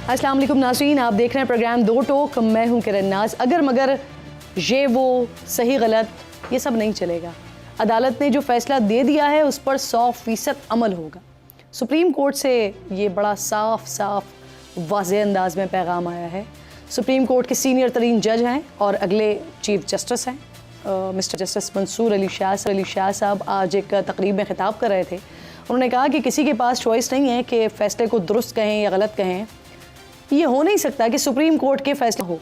अस्सलाम वालेकुम नाज़रीन, आप देख रहे हैं प्रोग्राम दो टोक। मैं हूं किरण नाज। अगर मगर ये वो सही गलत ये सब नहीं चलेगा। अदालत ने जो फैसला दे दिया है उस पर 100% अमल होगा। सुप्रीम कोर्ट से ये बड़ा साफ वाज़ेह अंदाज में पैगाम आया है। सुप्रीम कोर्ट के सीनियर तरीन जज हैं और अगले चीफ जस्टिस हैं मिस्टर जस्टिस मंसूर अली शाह साहब आज एक तकरीब में खिताब कर रहे थे। उन्होंने कहा कि किसी के पास चॉइस नहीं है कि फ़ैसले को दुरुस्त कहें या गलत कहें। ये हो नहीं सकता कि सुप्रीम कोर्ट के फैसला हो।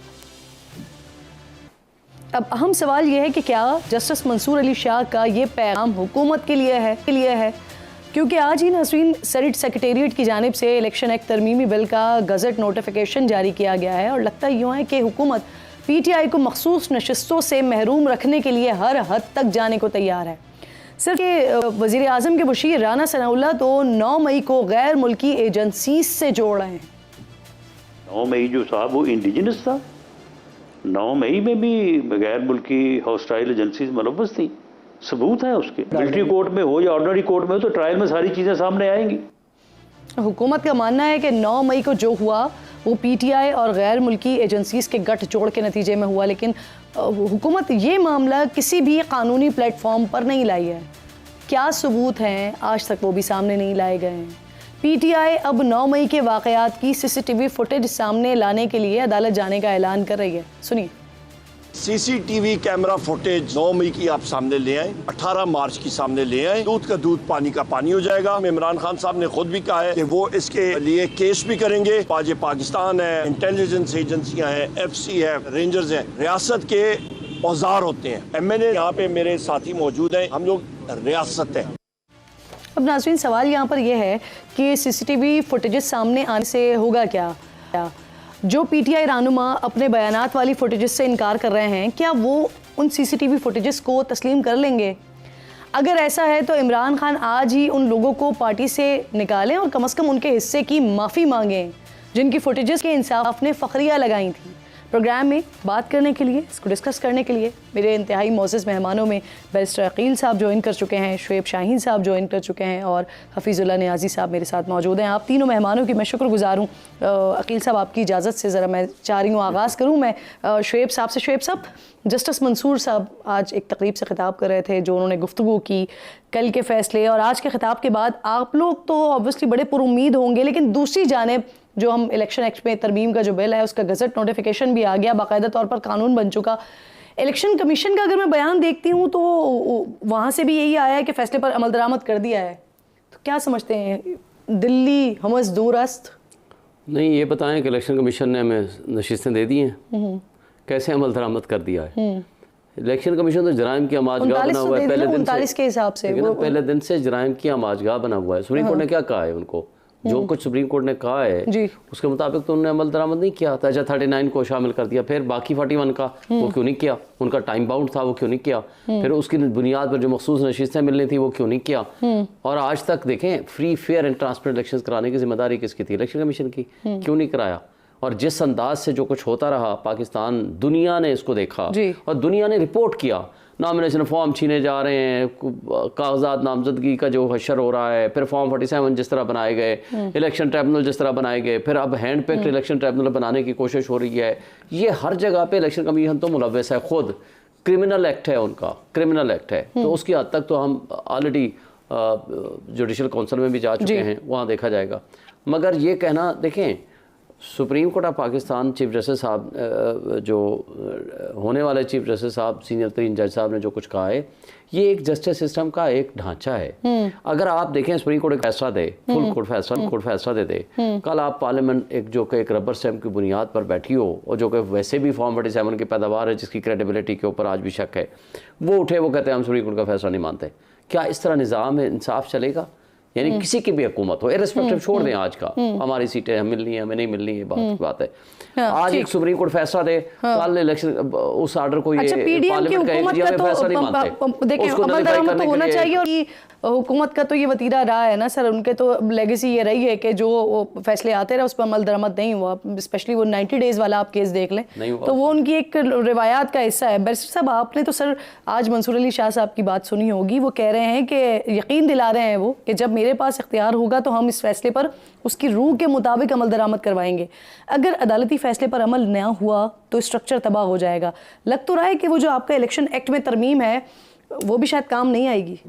अब अहम सवाल ये है कि क्या जस्टिस मंसूर अली शाह का ये पैगाम हुकूमत के लिए है क्योंकि आज ही नाज़रीन सेनेट सेक्रेटेरिएट की जानिब से इलेक्शन एक्ट तरमीमी बिल का गज़ट नोटिफिकेशन जारी किया गया है और लगता यूँ है कि हुकूमत PTI को मखसूस नशिस्तों से महरूम रखने के लिए हर हद तक जाने को तैयार है। सिर्फ कि वज़ीर आज़म के मुशीर राना सनाउल्लाह तो 9 मई को गैर मुल्की एजेंसी से जोड़ रहे हैं। 9 मई जो साहब वो इंडिजिनस था। 9 मई में भी गैर मुल्की हॉस्टाइल एजेंसीज मुलव्वस थी। सबूत है उसके, मिलिट्री कोर्ट में हो या ऑर्डिनरी कोर्ट में हो तो ट्रायल में सारी चीज़ें सामने आएंगी। हुकूमत का मानना है कि 9 मई को जो हुआ वो PTI और गैर मुल्की एजेंसीज के गठ जोड़ के नतीजे में हुआ, लेकिन हुकूमत ये मामला किसी भी कानूनी प्लेटफॉर्म पर नहीं लाई है। क्या सबूत हैं आज तक वो भी सामने नहीं लाए गए हैं। PTI अब 9 मई के वाक़यात की CCTV फुटेज सामने लाने के लिए अदालत जाने का ऐलान कर रही है। सुनिए। CCTV कैमरा फुटेज 9 मई की आप सामने ले आए, 18 मार्च की सामने ले आए। दूध का दूध पानी का पानी हो जाएगा। इमरान खान साहब ने खुद भी कहा है कि वो इसके लिए केस भी करेंगे। बाज पाकिस्तान है, इंटेलिजेंस एजेंसियां हैं, FC है, रेंजर्स हैं, रियासत के औजार होते हैं। MNA यहाँ पे मेरे साथी मौजूद हैं, हम लोग रियासत है। अब नाज़रीन सवाल यहाँ पर यह है कि CCTV फुटेजेस सामने आने से होगा क्या? जो PTI रहनुमा अपने बयानात वाली फुटेजेस से इनकार कर रहे हैं, क्या वो उन CCTV फुटेजेस को तस्लीम कर लेंगे? अगर ऐसा है तो इमरान खान आज ही उन लोगों को पार्टी से निकालें और कम से कम उनके हिस्से की माफ़ी मांगें जिनकी फुटेजेस के इंसाफ ने फ़खरिया लगाई थी। प्रोग्राम में बात करने के लिए, इसको डिस्कस करने के लिए मेरे इंतहाई मोअज़्ज़ज़ मेहमानों में बैरिस्टर अकील साहब ज्वाइन कर चुके हैं, शुएब शाहीन साहब ज्वाइन कर चुके हैं और हफीज़ुल्लाह नियाज़ी साहब मेरे साथ मौजूद हैं। आप तीनों मेहमानों की मैं शुक्रगुज़ार हूँ। अकील साहब आपकी इजाज़त से ज़रा मैं चाह रही हूँ आगाज़ करूँ मैं शुएब साहब से। शुएब साहब, जस्टिस मंसूर साहब आज एक तकरीब से ख़िताब कर रहे थे, जो उन्होंने गुफ्तगू की कल के फ़ैसले और आज के ख़िताब के बाद आप लोग तो ऑब्वियसली बड़े पुरुम्मीद होंगे, लेकिन दूसरी जानिब जो हम इलेक्शन एक्ट में तरमीम का जो बिल है उसका गज़ट नोटिफिकेशन भी आ गया, बाकायदा तौर पर कानून बन चुका। इलेक्शन कमीशन का अगर मैं बयान देखती हूँ तो वहाँ से भी यही आया है कि फ़ैसले पर अमल दरामद कर दिया है। तो क्या समझते हैं, दिल्ली हमस दूर अस्त? नहीं, ये बताएं कि इलेक्शन कमीशन ने हमें नशिस्तें दे दी हैं, कैसे अमल दरामद कर दिया है? इलेक्शन कमीशन तो जराइम की आमाजगाह बना हुआ है पहले दिन से, के हिसाब से पहले दिन से जराइम की आमाजगाह बना हुआ है। सुप्रीम कोर्ट ने क्या कहा है उनको, जो कुछ सुप्रीम कोर्ट ने कहा है उसके मुताबिक तो उन्होंने अमल दरामद नहीं किया था। 39 को शामिल कर दिया, फिर बाकी 41 का वो क्यों नहीं किया? उनका टाइम बाउंड था, वो क्यों नहीं किया? फिर उसकी बुनियाद पर जो मखसूस नशिस्तें मिलनी थी वो क्यों नहीं किया? और आज तक देखें, free fair and transparent election कराने की जिम्मेदारी किसकी थी? इलेक्शन कमीशन की। क्यों नहीं कराया? और जिस अंदाज से जो कुछ होता रहा पाकिस्तान, दुनिया ने इसको देखा और दुनिया ने रिपोर्ट किया। नॉमिनेशन फॉर्म छीने जा रहे हैं, कागजात नामजदगी का जो हशर हो रहा है, फिर फॉर्म 47 जिस तरह बनाए गए, इलेक्शन ट्रिब्यूनल जिस तरह बनाए गए, फिर अब हैंड पिक्ड इलेक्शन ट्रिब्यूनल बनाने की कोशिश हो रही है। ये हर जगह पे इलेक्शन कमीशन तो मुलव्वस है, खुद क्रिमिनल एक्ट है उनका, क्रिमिनल एक्ट है। तो उसकी हद तक तो हम ऑलरेडी जुडिशल काउंसिल में भी जा चुके हैं, वहाँ देखा जाएगा। मगर ये कहना, देखें, supreme court of Pakistan chief justice साहब, जो होने वाले चीफ जस्टिस साहब, सीनियर तरीन जज साहब ने जो कुछ कहा है, ये एक जस्टिस सिस्टम का एक ढांचा है। अगर आप देखें, सुप्रीम कोर्ट एक फैसला दे, फुल कोर्ट फैसला दे दे, कल आप पार्लियामेंट एक जो कि एक रबर स्टैम्प की बुनियाद पर बैठी हो और जो कि वैसे भी फॉर्म 47 की पैदावार है, जिसकी क्रेडिबिलिटी के ऊपर आज भी शक है, वो उठे, वो कहते हैं हम सुप्रीम कोर्ट का फैसला नहीं मानते। क्या इस तरह निज़ाम में इंसाफ चलेगा? यानी किसी की भी हुकूमत हो, इर्रेस्पेक्टिव छोड़ दें आज का, हमारी सीटें हमें मिलनी है, हमें नहीं मिलनी है, बात है। आज एक सुप्रीम कोर्ट फैसला दे, कल इलेक्शन उस ऑर्डर को ये पार्लियामेंट का फैसला नहीं मानते। देखिए, अमल दरामद तो होना चाहिए और हुकूमत का तो ये वतीरा रहा है ना सर, उनके तो लेगेसी ये रही है कि जो फैसले आते रहे उस पर अमल दरामद नहीं हुआ। स्पेशली वो 90 डेज वाला आप केस देख लें तो वो उनकी एक रिवायात का हिस्सा है। बैरिस्टर साहब, आपने तो सर आज मंसूर अली शाह साहब की बात सुनी होगी, वो कह रहे हैं कि यकीन दिला रहे हैं वो कि जब मेरे पास इख्तियार होगा तो हम इस फैसले पर उसकी रूह के मुताबिक अमल दरामद करवाएंगे। अगर अदालती फैसले पर अमल न हुआ तो स्ट्रक्चर तबाह हो जाएगा। लग तो रहा है कि वो जो आपका इलेक्शन एक्ट में तरमीम है वो भी शायद काम नहीं आएगी।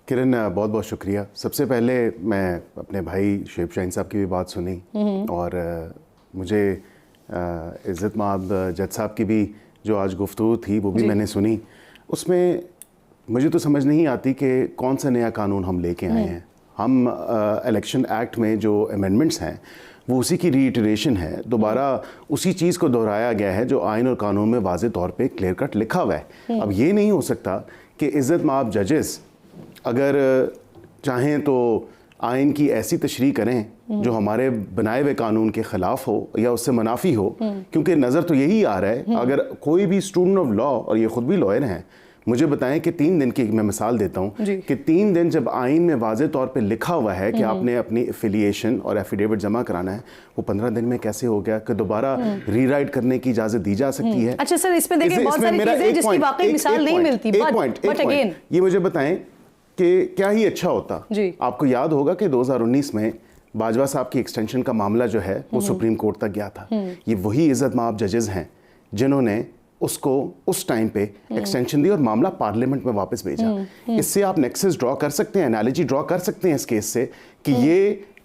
किरण, बहुत बहुत शुक्रिया। सबसे पहले मैं अपने भाई शुएब शाहीन साहब की भी बात सुनी और मुझे इज़्ज़त माब जज साहब की भी जो आज गुफ्तगू थी वो भी मैंने सुनी। उसमें मुझे तो समझ नहीं आती कि कौन सा नया कानून हम लेके आए हैं। हम इलेक्शन एक्ट में जो अमेंडमेंट्स हैं वो उसी की रीइटरेशन है, दोबारा उसी चीज़ को दोहराया गया है जो आइन और कानून में वाज़े तौर पे क्लियर कट लिखा हुआ है। अब ये नहीं हो सकता कि इज़्ज़त माब जजेस अगर चाहें तो आइन की ऐसी तशरीह करें जो हमारे बनाए हुए कानून के ख़िलाफ़ हो या उससे मुनाफी हो, क्योंकि नज़र तो यही आ रहा है। अगर कोई भी स्टूडेंट ऑफ लॉ, और ये ख़ुद भी लॉयर हैं, मुझे बताएं कि 3 दिन की मैं मिसाल देता हूँ कि 3 दिन जब आइन में वाज़े तौर पे लिखा हुआ है कि आपने अपनी एफिलिएशन और एफिडेविट जमा कराना है, वो 15 दिन में कैसे हो गया कि दोबारा रीराइट करने की इजाज़त दी जा सकती है? अच्छा सर, इसमें देखिए बहुत सारी चीजें जिसकी वाकई मिसाल नहीं मिलती। बट अगेन ये मुझे बताएं कि क्या ही अच्छा होता। आपको याद होगा कि 2019 में बाजवा साहब की एक्सटेंशन का मामला जो है वो सुप्रीम कोर्ट तक गया था। ये वही इज़्ज़त माब जजेस हैं जिन्होंने उसको उस टाइम पे एक्सटेंशन दी और मामला पार्लियामेंट में वापस भेजा। इससे आप नेक्सस ड्रॉ कर सकते हैं, एनालॉजी ड्रॉ कर सकते हैं इस केस से कि ये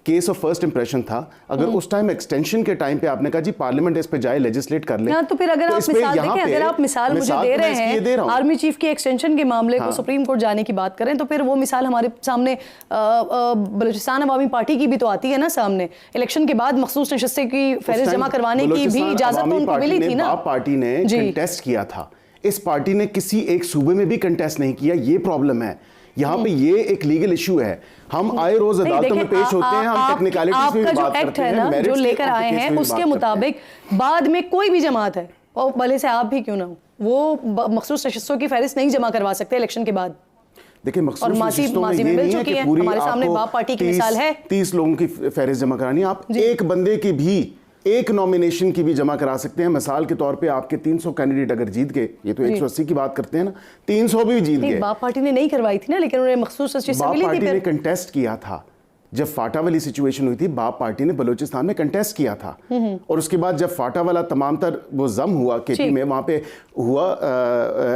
केस ऑफ फर्स्ट इंप्रेशन था। अगर उस टाइम एक्सटेंशन के टाइम पे आपने कहा जी पार्लियामेंट इस पे जाए, लेजिस्लेट कर ले, तो फिर अगर आप मिसाल देखें, अगर आप मिसाल मुझे दे रहे हैं आर्मी चीफ की एक्सटेंशन के मामले को सुप्रीम कोर्ट जाने की बात करें, तो फिर वो मिसाल हमारे सामने बलूचिस्तान अवामी पार्टी की भी तो आती है ना सामने। इलेक्शन के बाद मखसूस नशस्तें की फहरिस्त जमा करवाने की भी इजाजत तो उनको मिली थी ना। पार्टी ने कंटेस्ट किया था, इस पार्टी ने किसी एक सूबे में भी कंटेस्ट नहीं किया। ये प्रॉब्लम है यहाँ पे, ये एक लीगल इशू है। हम आए रोज अदालतों में पेश होते हैं, हम टेक्निकलिटीज में बात करते हैं, जो लेकर आए हैं उसके मुताबिक बाद में कोई भी जमात है और भले से आप भी क्यों ना हो, वो मखसूस नशस्तों की फहरिस्त नहीं जमा करवा सकते इलेक्शन के बाद। देखिए मखसूस नशस्तों में ये नहीं है कि पूरी हमारे सामने बाप पार्टी की मिसाल है 30 लोगों की फहरिस्त जमा करानी। आप एक बंदे की भी, एक नॉमिनेशन की भी जमा करा सकते हैं। मिसाल के तौर पे आपके 300 कैंडिडेट अगर जीत गए, ये तो 180 की बात करते हैं ना, 300 भी जीत गए। बाप पार्टी ने नहीं करवाई थी ना, लेकिन उन्होंने मखसूस बाप पार्टी ने कंटेस्ट किया था। जब फाटा वाली सिचुएशन हुई थी, बाप पार्टी ने बलूचिस्तान में कंटेस्ट किया था और उसके बाद जब फाटा वाला तमाम तर वो जम हुआ केपी में, वहां पे हुआ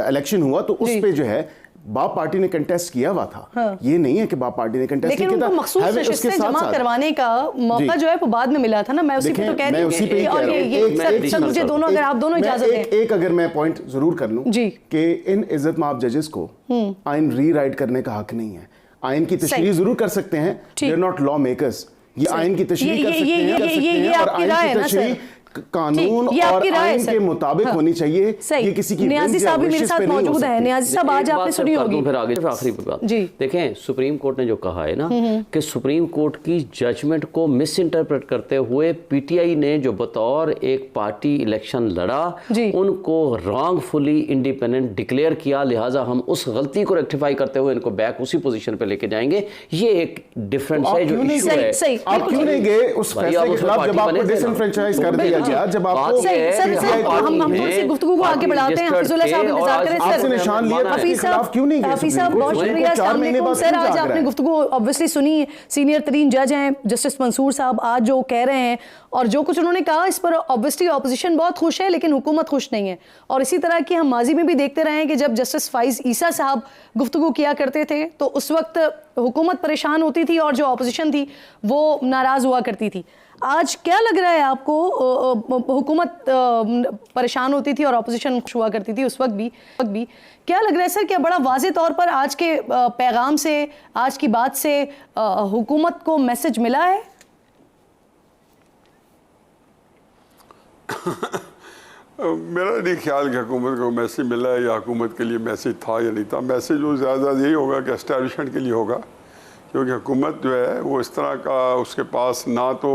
इलेक्शन हुआ, तो उस पे जो है बाप पार्टी ने कंटेस्ट किया हुआ था। ये नहीं है कि बाप पार्टी ने कंटेस्ट किया था। लेकिन उनको मखसूस नशस्तें जमा करवाने का मौका जो है वो बाद में मिला था ना। मैं उसी पे तो कह रही हूं। और ये सर मुझे दोनों, अगर आप दोनों इजाजत दें, एक अगर मैं पॉइंट जरूर कर लूं कि इन इज्जत माब जजेस को आइन रीराइट करने का हक नहीं है। आइन की तशरीह जरूर कर सकते हैं, they are not lawmakers. ये आइन की तशरीह कर सकते हैं और आइन की तशरीह कानून और आइन के मुताबिक होनी चाहिए। ये किसी की नियाजी साहब भी मेरे साथ मौजूद हैं। नियाजी साहब आज आपने सुनी होगी। फिर आगे आखिरी बात देखें, सुप्रीम कोर्ट ने जो कहा है ना कि सुप्रीम कोर्ट की जजमेंट को मिस इंटरप्रेट करते हुए पीटीआई ने जो बतौर एक पार्टी इलेक्शन लड़ा उनको रॉन्गफुली इंडिपेंडेंट डिक्लेयर किया, लिहाजा हम उस गलती को रेक्टिफाई करते हुए इनको बैक उसी पोजीशन पे लेके जाएंगे। ये एक डिफरेंस है जो इशू है। आप क्यों नहीं गए उस फैसले के खिलाफ जब आपको डिसएनफ्रेंचाइज कर दिया गया? जब आपको हम थोड़ी सी गुफ्तगू को आगे बढ़ाते हैं। हफीजुल्लाह साहब इंतजार करें सर। आपसे निशान लिया था, हफीज साहब क्यों नहीं गए? हफीज साहब बहुत शुक्रिया। अस्सलाम वालेकुम सर, आज आपने गुफ्तगू ऑब्वियसली सुनी। सीनियर तरीन जज हैं जस्टिस मंसूर साहब, आज जो कह रहे हैं और जो कुछ उन्होंने कहा, इस पर ऑब्वियसली ऑपोजिशन बहुत खुश है लेकिन हुकूमत खुश नहीं है। और इसी तरह की हम माजी में भी देखते रहे हैं कि जब जस्टिस फाइज ईसा साहब गुफ्तगू किया करते थे तो उस वक्त हुकूमत परेशान होती थी और जो ऑपोजिशन थी वो नाराज हुआ करती थी। आज क्या लग रहा है आपको? हुकूमत परेशान होती थी और ऑपोजिशन खुश हुआ करती थी उस वक्त भी क्या लग रहा है सर, क्या बड़ा वाज़े तौर पर आज के पैगाम से, आज की बात से हुकूमत को मैसेज मिला है? मेरा नहीं ख्याल कि हुकूमत को मैसेज मिला है या हुकूमत के लिए मैसेज था या नहीं था। मैसेज वो ज़्यादा यही होगा कि एस्टैब्लिशमेंट के लिए होगा, क्योंकि हुकूमत जो है वो इस तरह का उसके पास ना तो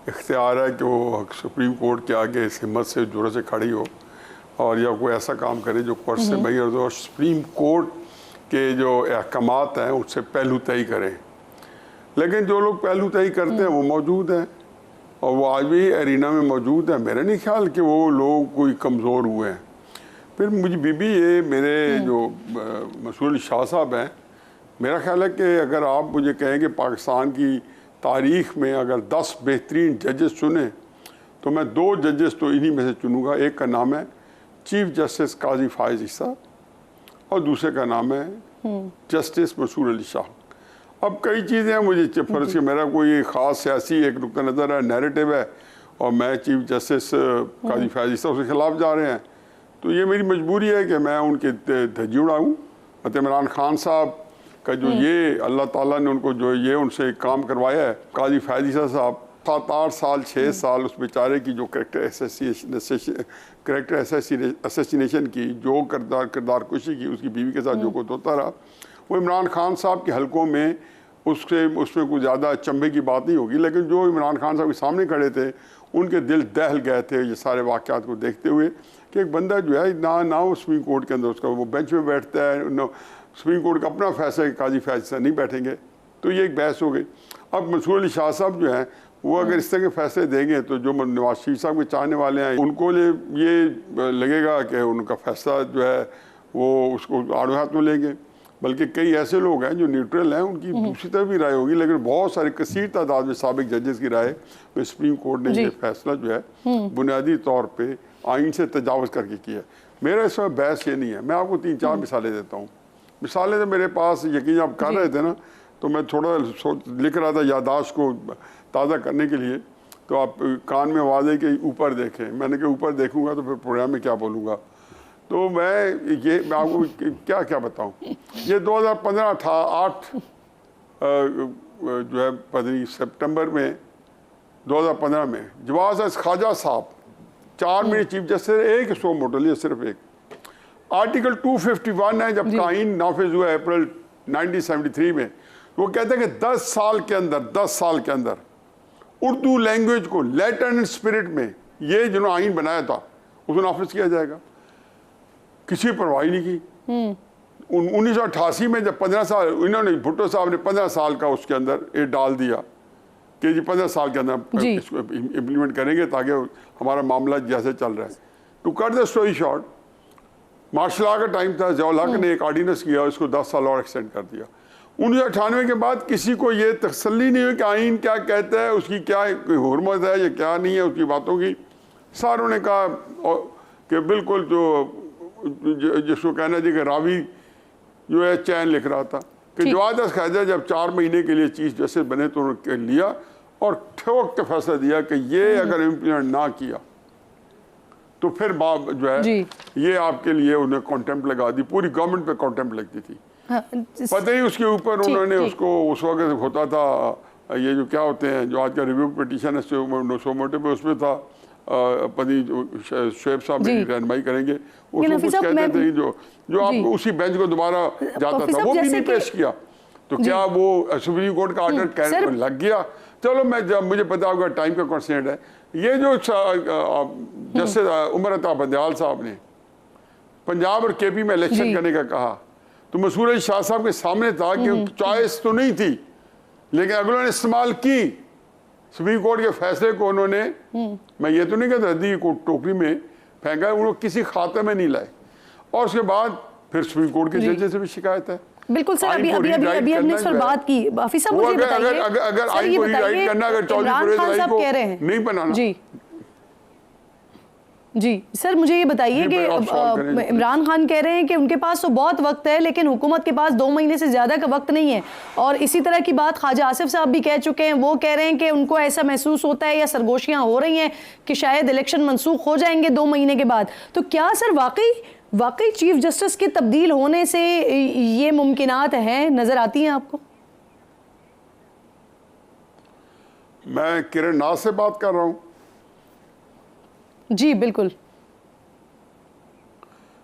इख्तियार है कि वो सुप्रीम कोर्ट के आगे इस हिम्मत से जुर्रत से खड़ी हो और या कोई ऐसा काम करे जो कोर्ट से मैयर हो और सुप्रीम कोर्ट के जो अहकामात हैं उससे पहलू तय करें। लेकिन जो लोग पहलू तय करते हैं वो मौजूद हैं और वो आज भी एरिना में मौजूद है। मेरा नहीं ख्याल कि वो लोग कोई कमज़ोर हुए हैं। फिर मुझे बीबी ये मेरे जो मसूल शाह साहब हैं मेरा ख्याल है कि अगर आप मुझे कहें कि पाकिस्तान की तारीख में अगर 10 बेहतरीन जजेस चुने तो मैं 2 जजेस तो इन्हीं में से चुनूंगा। एक का नाम है चीफ जस्टिस काजी फायज ईसा और दूसरे का नाम है जस्टिस मंसूर अली शाह। अब कई चीज़ें हैं, मुझे फर्ज के मेरा कोई ख़ास सियासी एक नुक्ता नज़र है, नैरेटिव है और मैं चीफ जस्टिस काजी फायज ईसा उसके खिलाफ जा रहे हैं, तो ये मेरी मजबूरी है कि मैं उनके धज्जी उड़ाऊँ। मतलब इमरान खान साहब का जो ये अल्लाह ताला ने उनको जो ये उनसे काम करवाया है, काजी फायज ईसा साहब 7-8 साल 6 साल उस बेचारे की जो करेक्टर असैसिनेशन की, जो किरदार कुशी की, उसकी बीवी के साथ जो कुछ होता रहा, वो इमरान खान साहब के हलकों में उसमें कुछ ज़्यादा चंबे की बात नहीं होगी, लेकिन जो इमरान खान साहब के सामने खड़े थे उनके दिल दहल गए थे ये सारे वाक़यात को देखते हुए कि एक बंदा जो है ना वो सुप्रीम कोर्ट के अंदर उसका वो बेंच में बैठता है, न सुप्रीम कोर्ट का अपना फैसला काजी फैज से नहीं बैठेंगे, तो ये एक बहस हो गई। अब मंसूर अली शाह साहब जो हैं वो अगर इस तरह के फैसले देंगे तो जो नवाज शरीफ साहब के चाहने वाले हैं उनको ये लगेगा कि उनका फैसला जो है वो उसको आड़े हाथ में लेंगे, बल्कि कई ऐसे लोग हैं जो न्यूट्रल हैं उनकी दूसरी तरफ भी राय होगी, लेकिन बहुत सारी कसीर तादाद में साबिक जजेस की राय में सुप्रीम कोर्ट ने ये फैसला जो है बुनियादी तौर पर आइन से तजावज़ करके किया है। मेरा इसमें बहस ये नहीं है। मैं आपको 3-4 मिसालें देता हूँ। मिसालें तो मेरे पास यकीन आप कर रहे थे ना, तो मैं थोड़ा लिख रहा था यादाश्त को ताज़ा करने के लिए, तो आप कान में आवाज़ है कि ऊपर देखें, मैंने कहा ऊपर देखूंगा तो फिर प्रोग्राम में क्या बोलूँगा, तो मैं आपको क्या क्या बताऊँ। ये 2015 था 8 जो है पता सितंबर में 2015 में जवाज ख्वाजा साहब 4 महीने चीफ जस्टिस, एक सो मोटो लिया सिर्फ एक। आर्टिकल 251 है, जब आइन नाफिज हुआ अप्रैल 1973 में, वो कहते हैं कि 10 साल के अंदर उर्दू लैंग्वेज को लेटर एंड स्पिरिट में ये जिन्होंने आइन बनाया था उसको नाफिज किया जाएगा। किसी परवाह नहीं की। 1988 में जब 15 साल इन्होंने भुट्टो साहब ने 15 साल का उसके अंदर ये डाल दिया कि जी 15 साल के अंदर इसको इम्प्लीमेंट करेंगे ताकि हमारा मामला जैसे चल रहा है। To cut the story short, martial law का टाइम था, ज़ियाउल हक ने एक ऑर्डिनेंस किया, उसको 10 साल और एक्सटेंड कर दिया। 1998 के बाद किसी को ये तसल्ली नहीं हुई कि आइन क्या कहता है, उसकी क्या हुर्मत है या क्या नहीं है उसकी बातों की। सारों ने कहा कि बिल्कुल जो जिसको कहना चाहिए कि रावी जो है चैन लिख रहा था कि जवाद ख्वाजा जब 4 महीने के लिए चीफ जस्टिस बने तो उन्होंने लिया और ठोक के फैसला दिया कि ये अगर इम्प्लीमेंट ना किया तो फिर बाप जो है ये आपके लिए उन्हें कॉन्टेम्प्ट लगा दी, पूरी गवर्नमेंट पे कॉन्टेम्प्ट लगती थी। पता ही उसके ऊपर उन्होंने उसको उस वक्त होता था ये जो क्या होते हैं जो आज का रिव्यू पिटीशन है सोमोटे पे, उसमें था पति शुएब साहब मेरी रहनुमाई करेंगे, उसको कुछ कहते थे जो आप उसी बेंच को दोबारा जाता था, वो भी नहीं पेश किया। तो क्या वो सुप्रीम कोर्ट का ऑर्डर लग गया? चलो मैं जब मुझे पता होगा टाइम का कंस्ट्रेंट है। ये जो जस्टिस उमर अता बंदयाल साहब ने पंजाब और केपी में इलेक्शन करने का कहा, तो मंसूर अली शाह साहब के सामने था कि चॉइस तो नहीं थी, लेकिन अगलों ने इस्तेमाल की सुप्रीम कोर्ट के फैसले को। उन्होंने मैं ये तो नहीं कहता दी को टोकरी में फेंका, उन्होंने किसी खाते में नहीं लाए। और उसके बाद फिर सुप्रीम कोर्ट के जजेस से भी शिकायत है। बिल्कुल सर, अभी हमने इस पर बात की। हाफिज साहब मुझे बताइए, अगर आइन को रीराइट करना, अगर चौधरी परवेज को नहीं बनाना। जी सर, मुझे ये बताइए कि इमरान खान कह रहे हैं कि उनके पास तो बहुत वक्त है लेकिन हुकूमत के पास 2 महीने से ज़्यादा का वक्त नहीं है, और इसी तरह की बात ख्वाजा आसिफ साहब भी कह चुके हैं। वो कह रहे हैं कि उनको ऐसा महसूस होता है या सरगोशियां हो रही हैं कि शायद इलेक्शन मनसूख हो जाएंगे 2 महीने के बाद। तो क्या सर वाकई चीफ जस्टिस के तब्दील होने से ये मुमकिनात हैं, नज़र आती हैं आपको? मैं किरण नाज से बात कर रहा हूँ। जी बिल्कुल।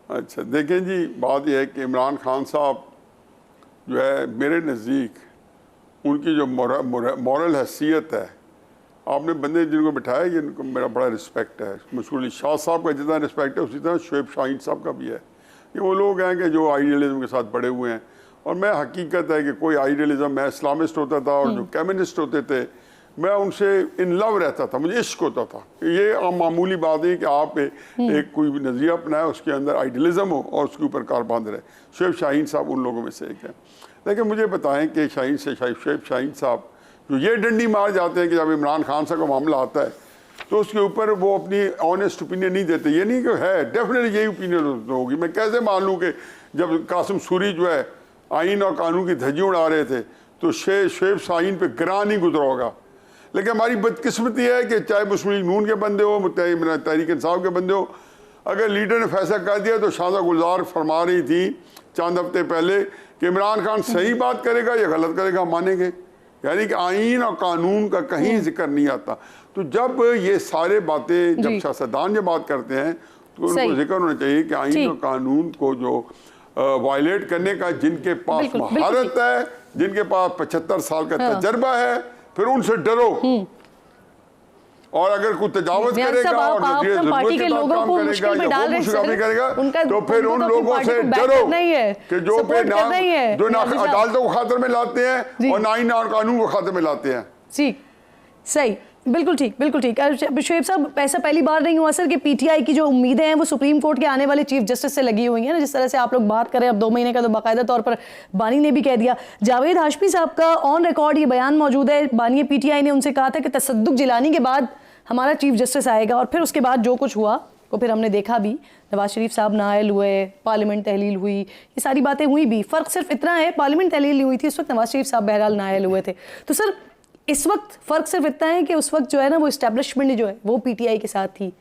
अच्छा देखें जी, बात यह है कि इमरान खान साहब जो है मेरे नज़दीक उनकी जो मॉरल हैसियत है, आपने बंदे जिनको बिठाया ये इनको मेरा बड़ा रिस्पेक्ट है। मंसूर अली शाह साहब का जितना रिस्पेक्ट है उसी तरह शुएब शाहीन साहब का भी है। ये वो लोग हैं कि जो आइडियलिज्म के साथ बड़े हुए हैं, और मैं हकीकत है कि कोई आइडियलिज्म, मैं इस्लामिस्ट होता था और जो कम्युनिस्ट होते थे मैं उनसे इन लव रहता था, मुझे इश्क होता था। ये मामूली बात है कि आप एक कोई नज़रिया अपनाए उसके अंदर आइडियलिज्म हो और उसके ऊपर कार बांध रहे। शुएब शाहीन साहब उन लोगों में से एक है। लेकिन मुझे बताएं कि शाहीन से शुएब शाहीन साहब जो ये डंडी मार जाते हैं कि जब इमरान खान साहब का मामला आता है तो उसके ऊपर वो अपनी ऑनेस्ट ओपिनियन नहीं देते। ये नहीं कि है डेफिनेटली यही ओपिनियन होगी। मैं कैसे मान लूँ कि जब कासिम सूरी जो है आइन और कानून की धज्जी उड़ा रहे थे तो शुएब शाहीन पे गिरा नहीं गुजरा होगा। लेकिन हमारी बदकिस्मती है कि चाहे मुस्लिम लीग नून के बंदे हो, तहरीक इंसाफ के बंदे हो, अगर लीडर ने फैसला कर दिया तो शाहजा गुलजार फरमा रही थी चंद हफ्ते पहले कि इमरान खान सही बात करेगा या गलत करेगा मानेंगे, यानी कि आइन और कानून का कहीं जिक्र नहीं आता। तो जब ये सारे बातें जब सियासतदान जब बात करते हैं तो उनको जिक्र होना चाहिए कि आइन और कानून को जो वायलेट करने का जिनके पास महारत है, जिनके पास 75 साल का तजर्बा है, फिर उनसे डरो। और अगर कोई तजावुज करेगा और पार्टी के लोगों को मुश्किल में डाल करेगा तो फिर उन लोगों से डरो कि जो अदालतों को खातिर में लाते हैं और आइन और कानून को खातिर में लाते हैं। जी सही, बिल्कुल ठीक, बिल्कुल ठीक। शुएब साहब, ऐसा पहली बार नहीं हुआ सर कि पीटीआई की जो उम्मीदें हैं वो सुप्रीम कोर्ट के आने वाले चीफ जस्टिस से लगी हुई हैं ना, जिस तरह से आप लोग बात कर रहे हैं। अब 2 महीने का तो बाकायदा तौर पर बानी ने भी कह दिया। जावेद हाशमी साहब का ऑन रिकॉर्ड ये बयान मौजूद है, बानी पीटीआई ने उनसे कहा था कि तसद्दुक जिलानी के बाद हमारा चीफ जस्टिस आएगा, और फिर उसके बाद जो कुछ हुआ वो फिर हमने देखा भी। नवाज शरीफ साहब नाअहल हुए, पार्लियामेंट तहलील हुई, ये सारी बातें हुई भी। फ़र्क सिर्फ इतना है, पार्लियामेंट तहलील नहीं हुई थी, इस वक्त नवाज शरीफ साहब बहरहाल नाअहल हुए थे। तो सर इस वक्त फ़र्क सिर्फ इतना है कि उस वक्त जो है ना वो इस्टेब्लिशमेंट जो है वो पीटीआई के साथ थी।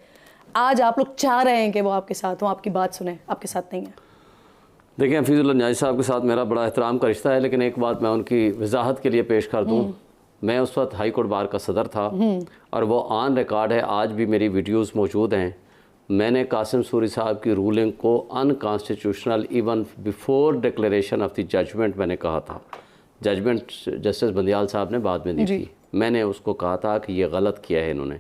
आज आप लोग चाह रहे हैं कि वो आपके साथ हो, आपकी बात सुने, आपके साथ नहीं है। देखिए, हफीजुल्लाह न्याज़ी साहब के साथ मेरा बड़ा एहतराम का रिश्ता है, लेकिन एक बात मैं उनकी वजाहत के लिए पेश कर दूँ। मैं उस वक्त हाई कोर्ट बार का सदर था और वो ऑन रिकॉर्ड है, आज भी मेरी वीडियोस मौजूद हैं। मैंने कासिम सूरी साहब की रूलिंग को unconstitutional even before declaration of the judgment मैंने कहा था। जजमेंट जस्टिस बंदियाल साहब ने बाद में दी थी। मैंने उसको कहा था कि ये गलत किया है इन्होंने,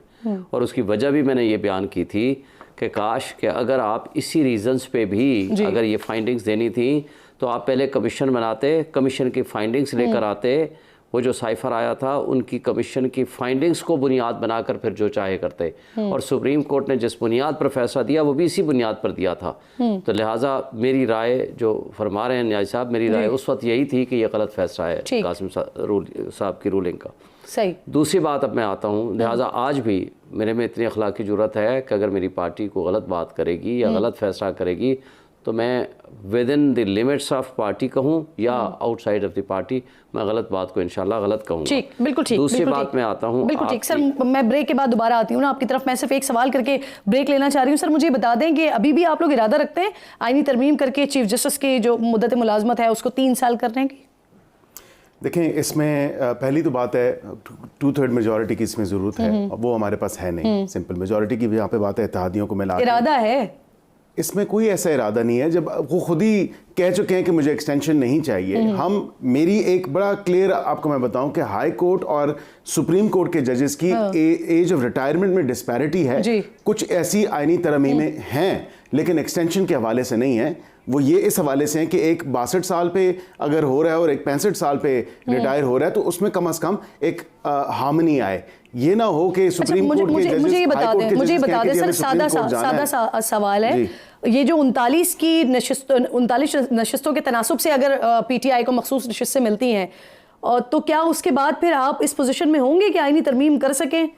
और उसकी वजह भी मैंने ये बयान की थी कि काश कि अगर आप इसी रीज़न्स पे भी अगर ये फाइंडिंग्स देनी थी तो आप पहले कमीशन बनाते, कमीशन की फाइंडिंग्स लेकर आते। वो जो साइफर आया था उनकी कमीशन की फाइंडिंग्स को बुनियाद बनाकर फिर जो चाहे करते, और सुप्रीम कोर्ट ने जिस बुनियाद पर फैसला दिया वो भी इसी बुनियाद पर दिया था। तो लिहाजा मेरी राय जो फरमा रहे हैं न्याज़ी साहब, मेरी राय उस वक्त यही थी कि ये गलत फैसला है कासिम साहब की रूलिंग का। सही। दूसरी बात अब मैं आता हूँ, लिहाजा आज भी मेरे में इतनी अखलाकी ज़रूरत है कि अगर मेरी पार्टी को गलत बात करेगी या गलत फैसला करेगी तो मैं with in the limits of party कहूँ या आउटसाइड ऑफ द पार्टी, मैं गलत बात को इंशाल्लाह गलत कहूँगा। ठीक, बिल्कुल ठीक। दूसरी बात मैं आता हूँ, बिल्कुल ठीक। सर मैं ब्रेक के बाद दोबारा आती हूँ ना आपकी तरफ। मैं सिर्फ एक सवाल करके ब्रेक लेना चाह रही हूँ। सर मुझे बता दें कि अभी भी आप लोग इरादा रखते हैं आईनी तरमीम करके चीफ जस्टिस की जो मुद्दत मुलाजमत है उसको 3 साल करने की? देखें, इसमें पहली तो बात है 2/3 मेजॉरिटी की इसमें ज़रूरत है, वो हमारे पास है नहीं। सिंपल मेजॉरिटी की भी यहाँ पे बात है, इत्तेहादियों को मिला इरादा है, इसमें कोई ऐसा इरादा नहीं है। जब वो खुद ही कह चुके हैं कि मुझे एक्सटेंशन नहीं चाहिए, मेरी एक बड़ा क्लियर आपको मैं बताऊं कि हाई कोर्ट और सुप्रीम कोर्ट के जजेस की एज ऑफ रिटायरमेंट में डिस्पैरिटी है। कुछ ऐसी आईनी तरमीमें हैं लेकिन एक्सटेंशन के हवाले से नहीं है। वो ये इस हवाले से हैं कि एक 62 साल पे अगर हो रहा है और एक 65 साल पे रिटायर हो रहा है तो उसमें कम से कम एक हार्मनी आए। ये ना हो कि सुप्रीम कोर्ट के जजेस, मुझे बता दें सर, सादा सवाल है। ये जो 39 नशिस्तों के तनासुब से अगर पीटीआई को मखसूस नशिस्तें मिलती हैं तो क्या उसके बाद फिर आप इस पोजीशन में होंगे कि आईनी तरमीम कर सकें?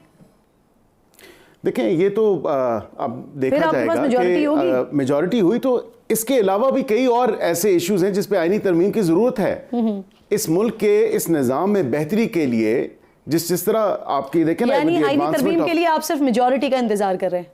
देखें, ये तो अब देखा जाएगा कि मेजॉरिटी हुई तो इसके अलावा भी कई और ऐसे इश्यूज हैं जिस पे आईनी तरमीम की ज़रूरत है। इस मुल्क के इस निज़ाम में बेहतरी के लिए जिस तरह आपकी देखें ना, यानी आईनी तरमीम के लिए आप सिर्फ मेजॉरिटी का इंतजार कर रहे हैं?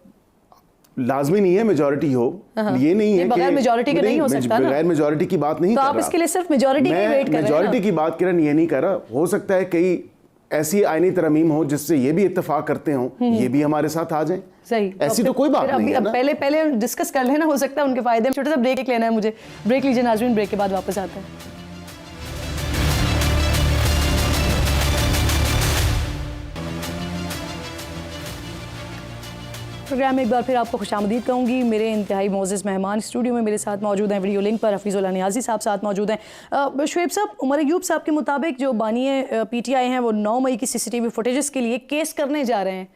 लाजमी नहीं है मेजॉरिटी हो, ये नहीं है बगैर मेजॉरिटी के नहीं हो सकता ना। बगैर मेजॉरिटी की बात नहीं कर रहा। तो आप इसके लिए सिर्फ मेजॉरिटी की वेट कर रहे हैं? मेजॉरिटी की बात किरण ये नहीं कर रहा। हो सकता है कई ऐसी आईनी तरमीम हो जिससे ये भी इत्तेफाक करते हों, ये भी हमारे साथ आ जाएं। सही, ऐसी तो कोई बात नहीं है ना। पहले डिस्कस कर लेना, हो सकता है उनके फायदे में। छोटा सा ब्रेक लेना है मुझे, ब्रेक लीजिए नाज़रीन, ब्रेक के बाद वापस आते हैं। प्रोग्राम में एक बार फिर आपको खुशामदीद कहूँगी। मेरे इंतहाई मोअज़्ज़ज़ मेहमान स्टूडियो में मेरे साथ मौजूद हैं, वीडियो लिंक पर हफीज़ुल्लाह नियाज़ी साहब साथ मौजूद हैं। शुएब साहब, उमर अयूब साहब के मुताबिक जो बानी पीटीआई हैं वो 9 मई की सीसीटीवी फुटेजेस के लिए केस करने जा रहे हैं।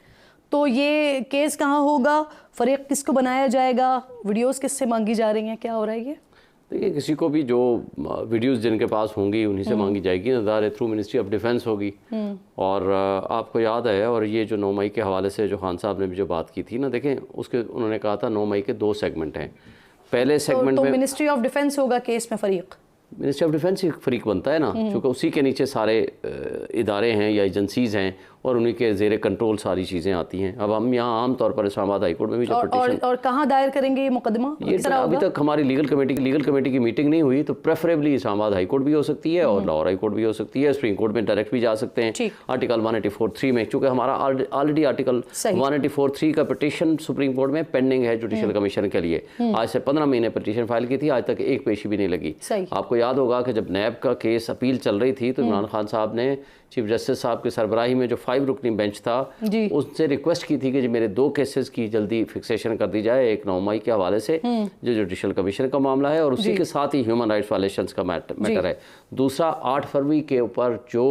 तो ये केस कहाँ होगा, फ़रीक किसको बनाया जाएगा, वीडियोज़ किससे मांगी जा रही हैं, क्या हो रहा है ये? देखिए किसी को भी जो वीडियोस जिनके पास होंगी उन्हीं से मांगी जाएगी, नज़ारे थ्रू मिनिस्ट्री ऑफ डिफेंस होगी। और आपको याद है, और ये जो 9 मई के हवाले से जो खान साहब ने भी जो बात की थी ना, देखें उसके उन्होंने कहा था 9 मई के 2 सेगमेंट हैं। पहले सेगमेंट में मिनिस्ट्री ऑफ डिफेंस होगा केस में फरीक, मिनिस्ट्री ऑफ डिफेंस एक फरीक बनता है ना, क्योंकि उसी के नीचे सारे इदारे हैं या एजेंसीज़ हैं और उन्हीं के ज़ेरे कंट्रोल सारी चीज़ें आती हैं। अब हम यहाँ आम तौर पर इस्लामाबाद हाई कोर्ट में भी जो पिटीशन और कहाँ दायर करेंगे ये मुकदमा? ये अभी तक हमारी लीगल कमेटी की मीटिंग नहीं हुई, तो प्रेफरेबली इस्लामाबाद हाई कोर्ट भी हो सकती है और लाहौर हाई कोर्ट भी हो सकती है, सुप्रीम कोर्ट में डायरेक्ट भी जा सकते हैं आर्टिकल 184(3) में, चूँकि हमारा ऑलरेडी आर्टिकल 184(3) का पिटीशन सुप्रीम कोर्ट में पेंडिंग है जुडिशल कमीशन के लिए। आज से 15 महीने पिटीशन फाइल की थी, आज तक एक पेशी भी नहीं लगी। आपको याद होगा कि जब नैब का केस अपील चल रही थी तो इमरान खान साहब ने चीफ जस्टिस साहब के सरबराही में जो 5 रुकनी बेंच था उससे रिक्वेस्ट की थी कि मेरे 2 केसेस की जल्दी फिक्सेशन कर दी जाए, एक 9 मई के हवाले से जो जुडिशल कमीशन का मामला है और उसी के साथ ही ह्यूमन राइट्स वायलेशंस का मैटर है, दूसरा 8 फरवरी के ऊपर जो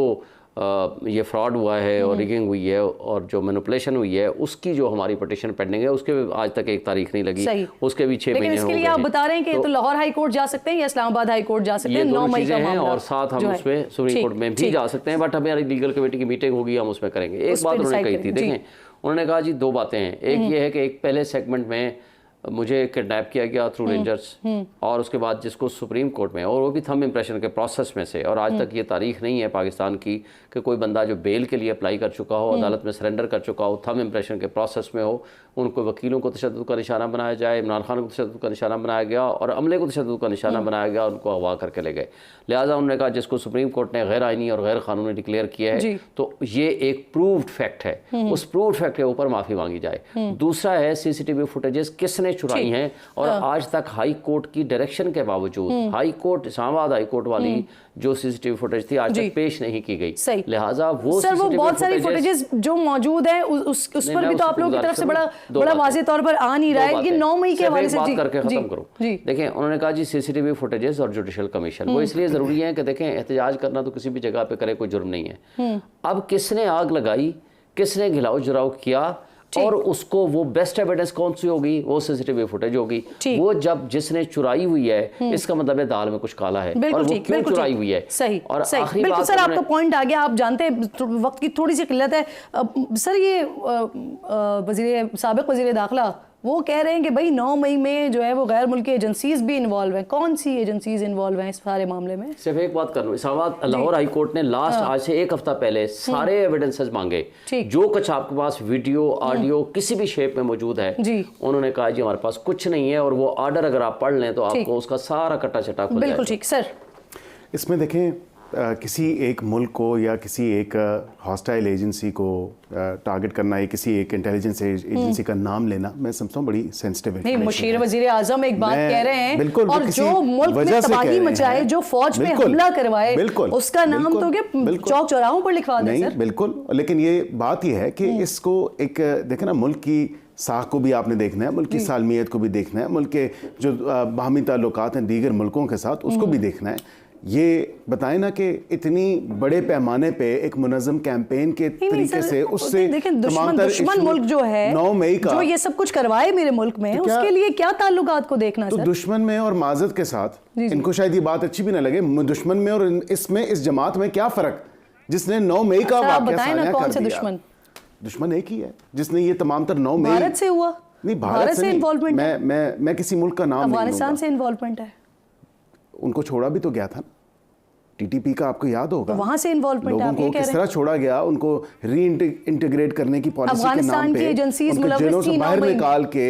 ये फ्रॉड हुआ है और रिगिंग हुई है और जो मैनिपुलेशन हुई है उसकी जो हमारी पिटीशन पेंडिंग है उसके आज तक एक तारीख नहीं लगी, उसके भी 6 महीने हो गए। आप बता रहे हैं कि तो लाहौर हाई कोर्ट जा सकते हैं या इस्लामाबाद हाई कोर्ट जा सकते हैं, 9 मई का मामला और साथ हम उसमें सुप्रीम कोर्ट में भी जा सकते हैं, बट हमारी लीगल कमेटी की मीटिंग होगी, हम उसमें करेंगे। एक बात उन्होंने कही थी, देखें उन्होंने कहा जी 2 बातें हैं, एक ये है कि एक पहले सेगमेंट में मुझे किडनैप किया गया थ्रू रेंजर्स और उसके बाद जिसको सुप्रीम कोर्ट में, और वो भी थंब इम्प्रेशन के प्रोसेस में से, और आज तक ये तारीख नहीं है पाकिस्तान की कि कोई बंदा जो बेल के लिए अप्लाई कर चुका हो, अदालत में सरेंडर कर चुका हो, थंब इम्प्रेशन के प्रोसेस में हो, उनको वकीलों को तशद्दुद का निशाना बनाया जाए, इमरान खान को तशद्दुद का निशाना बनाया गया और अमले को तशद्दुद का निशाना बनाया गया, उनको अगवा करके ले गए। लिहाजा उन्होंने कहा जिसको सुप्रीम कोर्ट ने गैर आइनी और गैर कानूनी डिक्लेयर किया है तो ये एक प्रूव्ड फैक्ट है, उस प्रूव्ड फैक्ट के ऊपर माफ़ी मांगी जाए। दूसरा है CCTV फुटेजेस किसने चुराई हैं, और आज तक हाई कोर्ट की डायरेक्शन के बावजूद high court Islamabad high court वाली जो CCTV फुटेज थी आज तक पेश नहीं की गई। लिहाजा वो बहुत सारी फुटेजेस जो मौजूद है उस पर भी तो आप लोगों की तरफ से बड़ा वाज़ेह तौर पर आ नहीं रहा है कि 9 मई के हवाले से बात करके खत्म करो। देखें उन्होंने कहा जी CCTV फुटेजेस और जुडिशल कमीशन वो इसलिए जरूरी है कि देखें एहतजाज करना तो किसी भी जगह पे करे कोई जुर्म नहीं है। अब किसने आग लगाई, किसने घिलाओ जुराव किया और उसको वो बेस्ट एविडेंस कौन सी होगी, वो CCTV फुटेज होगी। वो जब जिसने चुराई हुई है इसका मतलब है दाल में कुछ काला है और वो क्यों चुराई हुई है। सही और आखिरी बात सर आपका पॉइंट आ गया, आप जानते हैं वक्त की थोड़ी सी किल्लत है सर। ये साबिक वज़ीर दाखिला वो कह रहे हैं कि भाई 9 मई में जो है वो गैर मुल्की एजेंसीज भी इन्वॉल्व हैं। कौन सी एजेंसीज इन्वॉल्व हैं इस सारे मामले में? सिर्फ एक बात कर लूँ, इस्लामाबाद लाहौर हाई कोर्ट ने लास्ट आज से 1 हफ्ता पहले सारे एविडेंसेस मांगे, जो कुछ आपके पास वीडियो ऑडियो किसी भी शेप में मौजूद है उन्होंने कहा जी हमारे पास कुछ नहीं है, और वो ऑर्डर अगर आप पढ़ लें तो आपको उसका सारा कट्टा चटा खुल जाएगा। बिल्कुल ठीक सर। इसमें देखें किसी एक मुल्क को या किसी एक हॉस्टाइल एजेंसी को टारगेट करना या किसी एक इंटेलिजेंस एजेंसी का नाम लेना मैं समझता हूँ बड़ी सेंसिटिव है। मुशीर वजीर आजम एक बात कह रहे हैं और जो मुल्क में तबाही मचाए, जो फौज पे हमला करवाए, उसका नाम तो क्या चौक चौराहों पर लिखवा दें सर? बिल्कुल, लेकिन ये बात यह है कि इसको एक देखे ना, मुल्क की साख को भी आपने देखना है, मुल्क की सालमियत को भी देखना है, मुल्क के जो बाहमी ताल्लुकात हैं दीगर मुल्कों के साथ उसको भी देखना है। ये बताएं ना कि इतनी बड़े पैमाने पे एक मुनज़्ज़म कैंपेन के तरीके से उससे दुश्मन मुल्क जो है 9 मई का जो ये सब कुछ करवाए मेरे मुल्क में, उसके लिए क्या ताल्लुकात को देखना तो सर? दुश्मन में और माजत के साथ इनको शायद ये बात अच्छी भी ना लगे, दुश्मन में और इसमें इस जमात में क्या फ़र्क, जिसने 9 मई का वाक़या सानिया कर दिया। दुश्मन एक ही है जिसने ये तमाम तर 9 मई भारत से हुआ। नहीं, भारत से इन्वॉल्वमेंट, मैं किसी मुल्क का नाम अफगानिस्तान से इन्वॉल्वमेंट है। उनको छोड़ा भी तो गया था, TTP का आपको याद होगा, तो वहां से इन्वॉल्वमेंट लोगों को किस तरह छोड़ा गया, उनको रीइंटीग्रेट करने की पॉलिसी के नाम पे उनको जेलों से बाहर निकाल के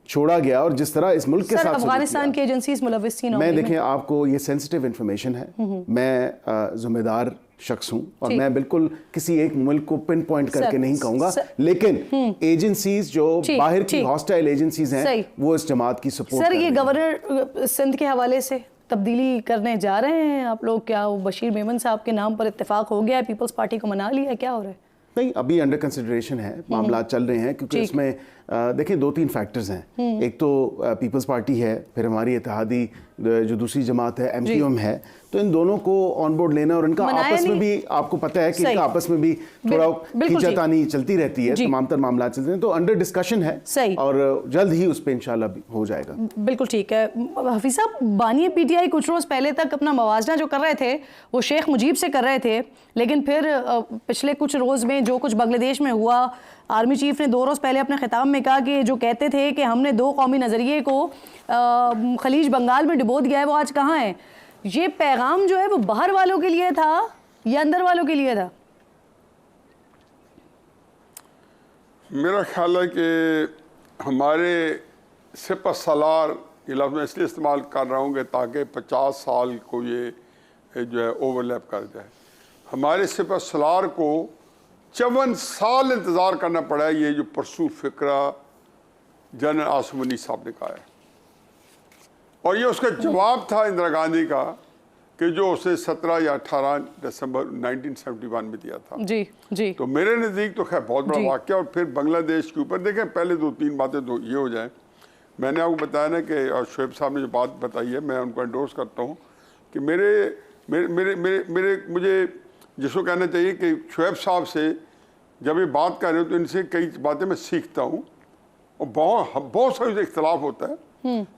छोड़ा गया, और जिस तरह इस मुल्क के साथ अफगानिस्तान की एजेंसीज मुलव्विस थी। मैं देखें आपको ये सेंसिटिव इंफॉर्मेशन है, मैं जिम्मेदार शख्स हूं और मैं बिल्कुल किसी एक मुल्क को पिन पॉइंट करके नहीं कहूंगा, लेकिन एजेंसीज जो बाहर की हॉस्टाइल एजेंसीज हैं वो इस जमात की सपोर्ट। सर ये गवर्नर सिंध के हवाले से तब्दीली करने जा रहे हैं आप लोग, क्या वो बशीर मेमन साहब के नाम पर इत्तेफाक हो गया है, पीपल्स पार्टी को मना लिया, क्या हो रहा है? नहीं, अभी अंडर कंसिडरेशन है, मामला चल रहे हैं, क्योंकि इसमें देखिए 2-3 फैक्टर्स हैं। एक तो पीपल्स पार्टी है, फिर हमारी इत्तेहादी जो दूसरी जमात है MQM है, तो इन दोनों को ऑन बोर्ड लेना और इनका आपस में भी आपको पता है कि इनका आपस में भी थोड़ा खींचातानी चलती रहती है, तमाम तर मामला चलते हैं, तो अंडर डिस्कशन है और जल्द ही उस पर इंशाल्लाह हो जाएगा। बिल्कुल ठीक है। हफीज साहब, बानी PTI कुछ रोज़ पहले तक अपना मवाजना जो कर रहे थे वो शेख मुजीब से कर रहे थे, लेकिन फिर पिछले कुछ रोज़ में जो कुछ बांग्लादेश में हुआ, आर्मी चीफ ने 2 रोज़ पहले अपने खिताब में कहा कि जो कहते थे कि हमने 2 कौमी नज़रिए को खलीज बंगाल में डुबो दिया है, वो आज कहाँ है? ये पैगाम जो है वो बाहर वालों के लिए था या अंदर वालों के लिए था? मेरा ख्याल है कि हमारे सिपह सलार ये लफ्ज़ मैं इसलिए इस्तेमाल कर रहा हूँ कि ताकि 50 साल को ये जो है ओवरलैप कर जाए। हमारे सिपह सलार को 54 साल इंतज़ार करना पड़ा है, ये जो परसू फिक्रा जनरल आसिम मुनीर साहब ने कहा है, और ये उसका जवाब था इंदिरा गांधी का कि जो उसे 17 या 18 दिसंबर 1971 में दिया था। जी जी। तो मेरे नज़दीक तो खैर बहुत बड़ा वाक़या। और फिर बांग्लादेश के ऊपर देखें, पहले 2-3 बातें तो ये हो जाएं। मैंने आपको बताया ना कि और शुएब साहब ने जो बात बताई है मैं उनको एंडोर्स करता हूँ कि मुझे जिसको कहना चाहिए कि शुएब साहब से जब ये बात कर रहे हो तो इनसे कई बातें मैं सीखता हूँ, और बहुत सारे इख्तलाफ होता है,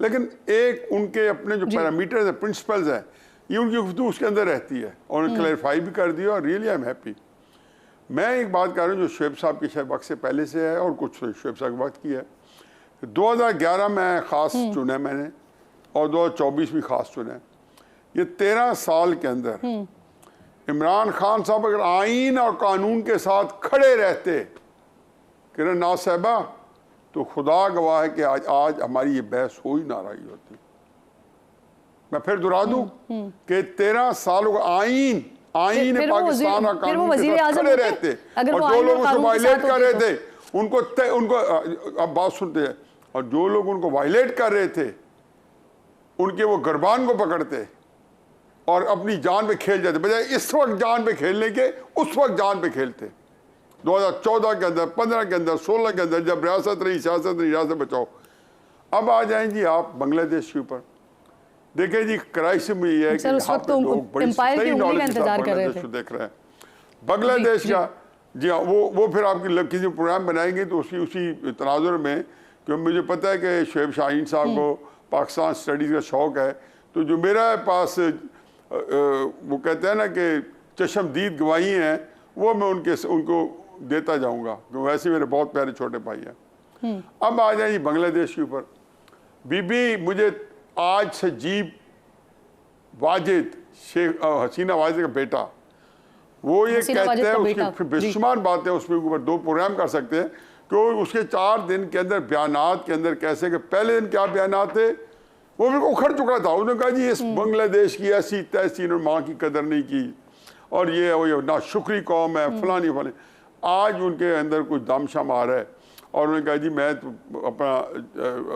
लेकिन एक उनके अपने जो पैरामीटर्स है, प्रिंसिपल्स हैं, ये उनकी गुफ्तगू उसके अंदर रहती है, और उन्होंने क्लैरिफाई भी कर दिया, और रियली आई एम हैप्पी। मैं एक बात कर रहा हूँ जो शुएब साहब के शायद वक्त से पहले से है और कुछ शुएब साहब के वक्त की है। 2011 में ख़ास चुना मैंने, और 2024 भी ख़ास चुना है। ये 13 साल के अंदर इमरान खान साहब अगर आइन और कानून के साथ खड़े रहते किरण नाज साहबा, तो खुदा गवाह है कि आज हमारी ये बहस हो ही ना रही होती। मैं फिर दोहरा दूं कि 13 सालों का आइन पाकिस्तान और कानून के साथ खड़े रहते, और जो लोग उसे वायलेट कर रहे थे उनको अब बात सुनते हैं, और जो लोग उनको वायलेट कर रहे थे उनके वो गिरबान को पकड़ते और अपनी जान पे खेल जाते, बजाय इस वक्त जान पे खेलने के उस वक्त जान पे खेलते। 2014 के अंदर, 15 के अंदर, 16 के अंदर जब रियासत रही, सियासत रही, रियासत बचाओ। अब आ जाएं जी आप बांग्लादेश के ऊपर। देखें जी, क्राइसिस में ये है कि यहाँ पे लोग बड़ी सही नॉलेज के साथ बांग्लादेश को देख रहे हैं। बांग्लादेश का जी हाँ, वो फिर आपकी किसी प्रोग्राम बनाएंगे तो उसी तनाजुर में, क्योंकि मुझे पता है कि शुएब शाहीन साहब को पाकिस्तान स्टडीज़ का शौक़ है, तो जो मेरा पास वो कहते हैं ना कि चश्मदीद गवाही हैं, वो मैं उनको देता जाऊंगा, क्योंकि वैसे मेरे बहुत प्यारे छोटे भाई हैं। अब आ जाए बांग्लादेश के ऊपर। बीबी मुझे आज सजीब वाजिद, शेख हसीना वाजिद का बेटा, वो ये कहते हैं, उसकी बेशुमार बातें उसमें ऊपर 2 प्रोग्राम कर सकते हैं, कि उसके 4 दिन के अंदर बयानात के अंदर कैसे कि पहले दिन क्या बयानात थे वो भी उखड़ चुका था। उन्होंने कहा जी इस बांग्लादेश की ऐसी तैसी इन्होंने माँ की कदर नहीं की, और ये ना शुक्री कौम है, फलानी फलानी। आज उनके अंदर कुछ दमशम आ रहा है, और उन्होंने कहा जी मैं तो अपना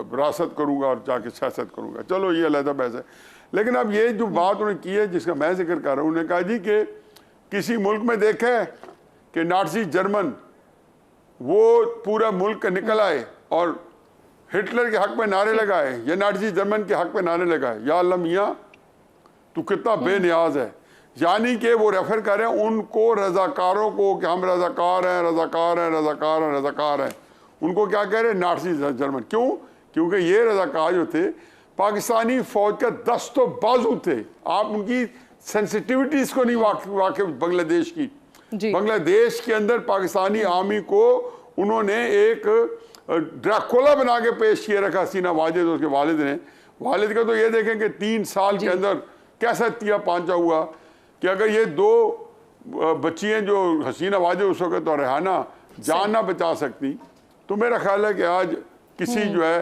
विरासत करूँगा और जाके सियासत करूँगा। चलो ये अलग बहस है, लेकिन अब ये जो बात उन्होंने की है जिसका मैं जिक्र कर रहा हूँ, उन्होंने कहा जी कि किसी मुल्क में देखा है कि नाज़ी जर्मन वो पूरा मुल्क निकल आए और हिटलर के हक में नारे लगाए, या नाज़ी जर्मन के हक में नारे लगाए, या अल्लाह मियाँ तू कितना बेनियाज है। यानी कि वो रेफर कर रहे हैं उनको, रज़ाकारों को, कि हम रज़ाकार हैं, रज़ाकार हैं, रज़ाकार हैं, रज़ाकार हैं। उनको क्या कह रहे हैं? Nazi German. क्यों? क्योंकि ये रज़ाकार जो थे पाकिस्तानी फ़ौज का दस्तो बाजू थे। आप उनकी सेंसिटिविटीज़ को नहीं वाकिफ बांग्लादेश की। बांग्लादेश के अंदर पाकिस्तानी आर्मी को उन्होंने एक ड्रैकुला बना के पेश किया रखा, हसीना वाजिद उसके वालिद ने। वालिद का तो ये देखें कि 3 साल के अंदर कैसा तिया पांचा हुआ कि अगर ये 2 बच्चियाँ जो हसीना वाजिद उस वक्त तो रेहाना जान ना बचा सकती, तो मेरा ख्याल है कि आज किसी जो है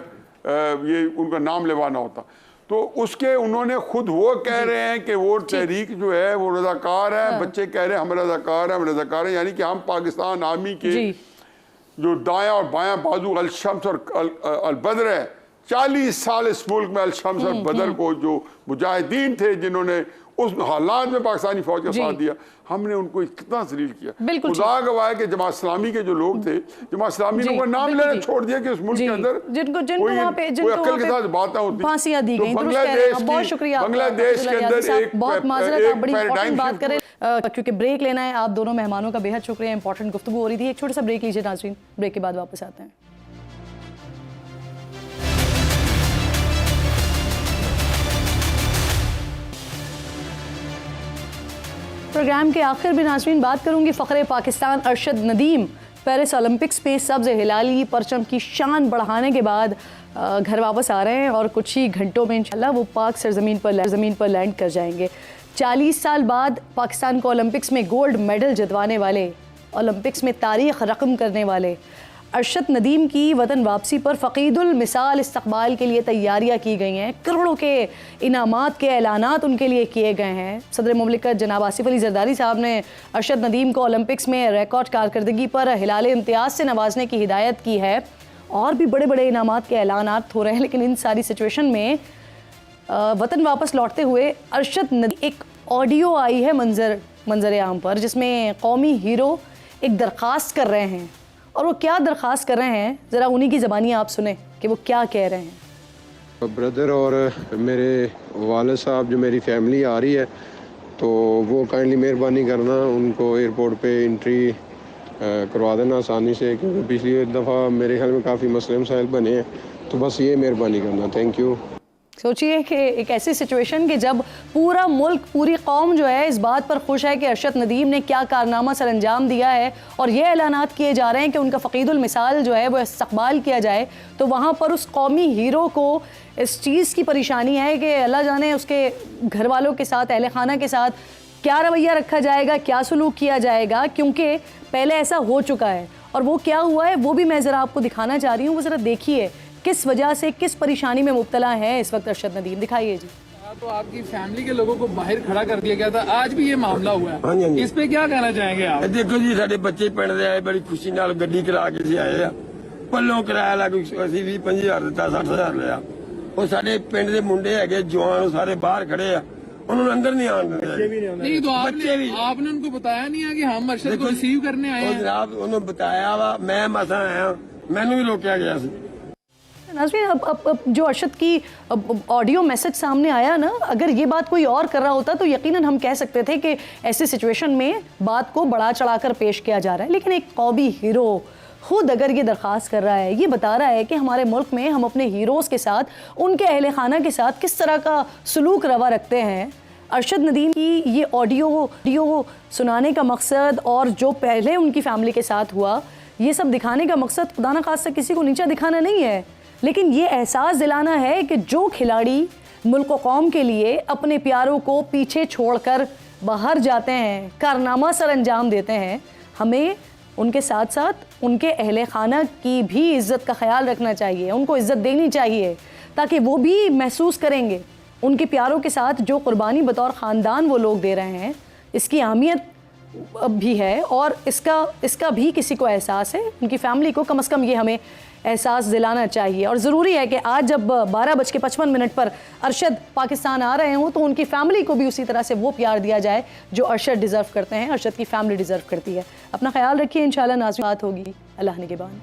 ये उनका नाम लेवाना होता। तो उसके उन्होंने खुद वो कह रहे हैं कि वो तहरीक जो है वो रज़ाकार है, बच्चे कह रहे हैं हम रज़ाकार हैं, हम रज़ाकार हैं, यानी कि हम पाकिस्तान आर्मी के जो दायां और बायां बाजू अल-शम्स और अल-बदर है, 40 साल इस मुल्क में अल-शम्स और बदर को जो मुजाहिदीन थे जिन्होंने उस हालात में पाकिस्तानी फौज का जी। साथ दिया, हमने उनको कितना जलील किया। बिल्कुल खुदा गवाह है कि जमात इस्लामी के जो लोग थे, जमात इस्लामी जी, ने उनका नाम बिल्कुल लेना जी। छोड़ दिया कि उस मुल्क जी, के अंदर जिनको वहाँ पे कोई अक्ल के साथ बात ना होती। फांसियां दी तो गई। बहुत शुक्रिया के अंदर एक बहुत माजरत, आप बड़ी पैराडाइम इंपॉर्टेंट बात शिफ्ट करें क्योंकि ब्रेक लेना है। आप दोनों मेहमानों का बेहद शुक्रिया, इंपॉर्टेंट गुफ्तगू हो रही थी। एक छोटा सा ब्रेक लीजिए नाज़रीन, ब्रेक के बाद वापस आते हैं। प्रोग्राम के आखिर में नाज़रीन बात करूंगी फ़ख्रे पाकिस्तान अरशद नदीम पेरिस ओलंपिक्स में सब्ज़ हिलाली परचम की शान बढ़ाने के बाद घर वापस आ रहे हैं और कुछ ही घंटों में इंशाल्लाह वो पाक सरजमीन पर लैंड कर जाएंगे। 40 साल बाद पाकिस्तान को ओलंपिक्स में गोल्ड मेडल जितवाने वाले, ओलंपिक्स में तारीख़ रकम करने वाले अरशद नदीम की वतन वापसी पर फ़कीदुल मिसाल इस्तकबाल के लिए तैयारियां की गई हैं। करोड़ों के इनामात के ऐलानात उनके लिए किए गए हैं। सदर मुमलिकत जनाब आसिफ अली जरदारी साहब ने अरशद नदीम को ओलंपिक्स में रिकॉर्ड कारकर्दगी पर हिलाल इम्तियाज़ से नवाजने की हिदायत की है। और भी बड़े बड़े इनामात के ऐलानात हो रहे हैं, लेकिन इन सारी सिचुएशन में वतन वापस लौटते हुए अरशद नदीम एक ऑडियो आई है मंजर आम पर, जिसमें कौमी हीरो एक दरख्वास्त कर रहे हैं। और वो क्या दरख्वास्त कर रहे हैं, ज़रा उन्हीं की ज़बानी आप सुने कि वो क्या कह रहे हैं। ब्रदर और मेरे वालिद साहब जो मेरी फैमिली आ रही है, तो वो काइंडली मेहरबानी करना उनको एयरपोर्ट पे एंट्री करवा देना आसानी से, क्योंकि पिछली दफ़ा मेरे ख्याल में काफ़ी मसले मसाइल बने हैं। तो बस ये मेहरबानी करना, थैंक यू। सोचिए कि एक ऐसी सिचुएशन कि जब पूरा मुल्क, पूरी कौम जो है इस बात पर खुश है कि अरशद नदीम ने क्या कारनामा सर अंजाम दिया है और ये ऐलानात किए जा रहे हैं कि उनका फ़कीदुल मिसाल जो है वो इस्तकबाल किया जाए, तो वहाँ पर उस कौमी हीरो को इस चीज़ की परेशानी है कि अल्लाह जाने उसके घर वालों के साथ, अहले खाना के साथ क्या रवैया रखा जाएगा, क्या सलूक किया जाएगा, क्योंकि पहले ऐसा हो चुका है। और वो क्या हुआ है वो भी मैं ज़रा आपको दिखाना चाह रही हूँ। वो ज़रा देखिए किस वजह से, किस परेशानी में मुब्तला है इस वक्त अरशद नदीम। दिखाइए जी। तो आपकी फैमिली के लोगों को बाहर खड़ा कर दिया गया था, आज भी ये मामला हुआ है, इस पे क्या कहना चाहेंगे आप? देखो जी, साडे बच्चे पिंड दे आए, बड़ी खुशी नाल गड्डी करा के आए आ। पल्लों किराया ला कोई 20-25 दिता, 60,000 लिया। ਉਹ ਸਾਡੇ ਪਿੰਡ ਦੇ ਮੁੰਡੇ ਹੈਗੇ ਜਵਾਨ ਸਾਰੇ ਬਾਹਰ ਖੜੇ ਆ, ਉਹਨਾਂ ਨੂੰ ਅੰਦਰ ਨਹੀਂ ਆਉਣ ਦਿੰਦੇ। नहीं तो आपने उनको बताया नहीं है कि हम अरशद को रिसीव करने आए ਉਹ हैं? ਜਨਾਬ ਉਹਨੂੰ ਬਤਾਇਆ ਵਾ, मैं मसा आया, मैनू भी रोकिया गया ਸੀ। नाज़रीन, अब जो अरशद की ऑडियो मैसेज सामने आया ना, अगर ये बात कोई और कर रहा होता तो यकीनन हम कह सकते थे कि ऐसी सिचुएशन में बात को बढ़ा चढ़ाकर पेश किया जा रहा है। लेकिन एक कौमी हीरो खुद अगर ये दरख्वास्त कर रहा है, ये बता रहा है कि हमारे मुल्क में हम अपने हीरोज़ के साथ, उनके अहले खाना के साथ किस तरह का सलूक रवा रखते हैं। अरशद नदीम की ये ऑडियो सुनाने का मकसद और जो पहले उनकी फैमिली के साथ हुआ, ये सब दिखाने का मकसद खुदा न खास्ता किसी को नीचा दिखाना नहीं है, लेकिन ये एहसास दिलाना है कि जो खिलाड़ी मुल्क व कौम के लिए अपने प्यारों को पीछे छोड़कर बाहर जाते हैं, कारनामा सर अंजाम देते हैं, हमें उनके साथ साथ उनके अहले खाना की भी इज़्ज़त का ख्याल रखना चाहिए, उनको इज़्ज़त देनी चाहिए, ताकि वो भी महसूस करेंगे उनके प्यारों के साथ जो कुर्बानी बतौर ख़ानदान वो लोग दे रहे हैं, इसकी अहमियत भी है और इसका भी किसी को एहसास है। उनकी फैमिली को कम से कम ये हमें एहसास दिलाना चाहिए। और ज़रूरी है कि आज जब 12:55 पर अरशद पाकिस्तान आ रहे हों तो उनकी फैमिली को भी उसी तरह से वो प्यार दिया जाए जो अरशद डिज़र्व करते हैं, अरशद की फैमिली डिज़र्व करती है। अपना ख्याल रखिए, इंशाल्लाह नाज़रीन बात होगी। अल्लाह निगहबान।